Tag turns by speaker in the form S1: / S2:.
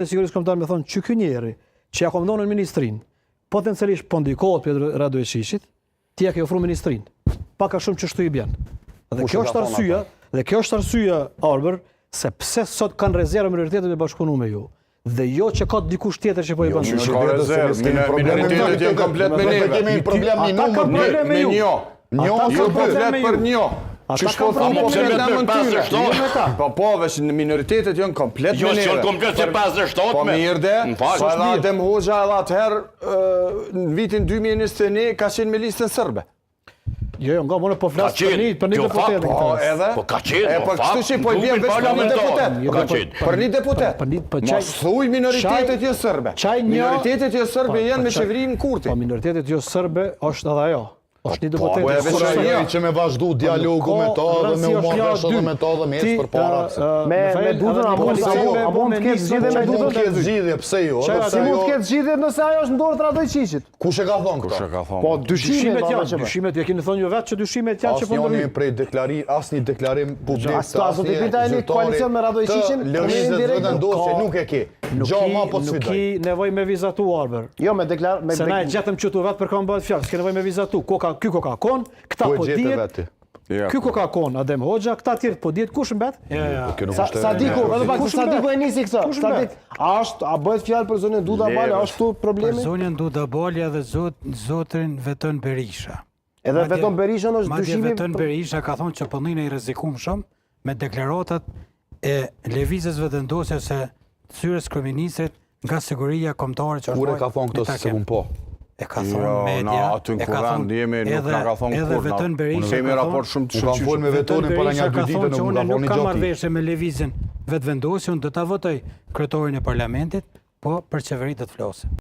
S1: Sigurisht kombëtar me thonë që ky njeri që ja komandon në ministrinë, potencialisht po ndikohet Pjetër Radojeshishit, ti ja ke ofruar ministrinë. Pak a shumë çështu i bën. Dhe kjo është arsyeja, Arber, se pse sot kanë rezervë minoritetet me bashkëpunu me ju. Dhe jo që ka dikush tjetër që po i bën.
S2: Ka rezervë, minoritetet janë komplet me neve.
S3: Kemi problem një numër
S2: me një. Jo po flet për një. Që shkoftë po pse me 57? Po veç minoritetet janë komplet me neve.
S4: Jo, janë komplet se 57.
S2: Po mirë dhe, sa edhe Adem Hoxha edhe atëherë në vitin 2021 ka qenë me listën serbe.
S1: Jo, nga mëne po flasë për një deputet.
S2: Po edhe?
S4: Po ka qenë,
S2: po kështu që po i bjen veç për një deputet. Për një deputet. Mos thuj minoritetet jo sërbe. Minoritetet jo sërbe janë me qeverinë Kurti.
S1: Po minoritetet jo sërbe është edhe ajo. është një deputet.
S3: Kurajeri që me vazhdu dialogu me ta dhe me u marrësh edhe me ta dhe me ecë përpara.
S5: Me Dudën a mund të ketë zgjidhje me Dudën?
S3: Ketë zgjidhje, pse jo?
S5: Si mund të ketë zgjidhje nëse ajo është në dorë të Radojeshishit?
S3: Kush e ka thonë këtë?
S5: Po dyshimet janë.
S1: Dyshimet ja keni thonë ju vetë që dyshimet janë që po
S3: ndërhyjnë. Asnjë prej asnjë deklarim publik.
S5: Ato të pitani koalicion me Radojeshishin,
S3: lëvizjet vendosje nuk e ke. Gjoma po
S1: nuk ki nevojë me vizatu Arber.
S5: Jo me deklar me
S1: se na e gjetëm këtu vetë për kanë bëhet fjalë, s'ke nevojë me vizatu. Ky koka kon, këta po dihet. Ky koka kon Adem Hoxha, këta tjerë po dihet kush mbet?
S5: Sadiku, edhe pak Sadiku e nisi këtë. Sadik, a bëhet fjalë për zonën Duda Bale, është tu problemi?
S6: Për zonën Duda Bale edhe zotrin Veton Berisha.
S5: Edhe Veton Berisha është dyshimi.
S6: Madje Veton Berisha ka thonë që pëllin e i rrezikumshëm me deklaratat e lëvizjes vendosje se thyrës kryeministrit nga siguria kombëtare që
S3: Kur e ka thonë këto se un po?
S6: E ka thonë media,
S2: aty në kuvend jemi nuk na ka thonë
S6: edhe Veton Berisha
S2: kemi raport shumë të
S3: shqyrë. Unë me Vetonin para një 2 ditë nuk ka
S6: nuk kam marrëveshje me lëvizjen vetvendosje, unë do ta votoj kryetarin e parlamentit, po për qeveri do të flosë.